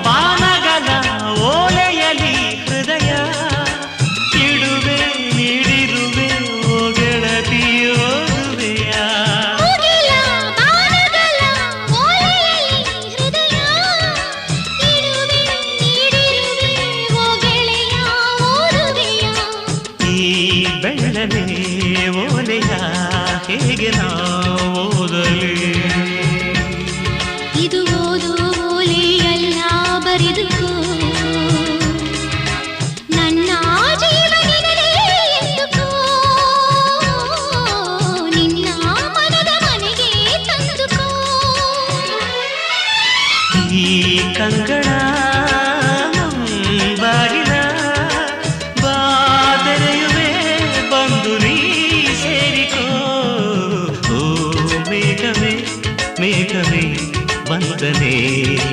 ಬಾನಗಲ ಓಲೆಯಲಿ ಹೃದಯ ಇಡುವೆ ನೀಡಿರುವೆ ಓ ಗೆಳತಿ ಓದುವೆಯ ಈ ಬೆಳ್ಳನೆ ಓಲೆಯ ಹೇಗೆ ನಾ ಓದಲಿ ಇದು ಓದು ಓಲೆಯಲ್ಲ ಬರೆದುಕೋ ನನ್ನ ಜೀವನದಲ್ಲಿ ಎಂದುಕೋ ನಿನ್ನ ಮನದ ಮನೆಗೆ ತಂದುಕೋ ಈ ಕಂಗಳ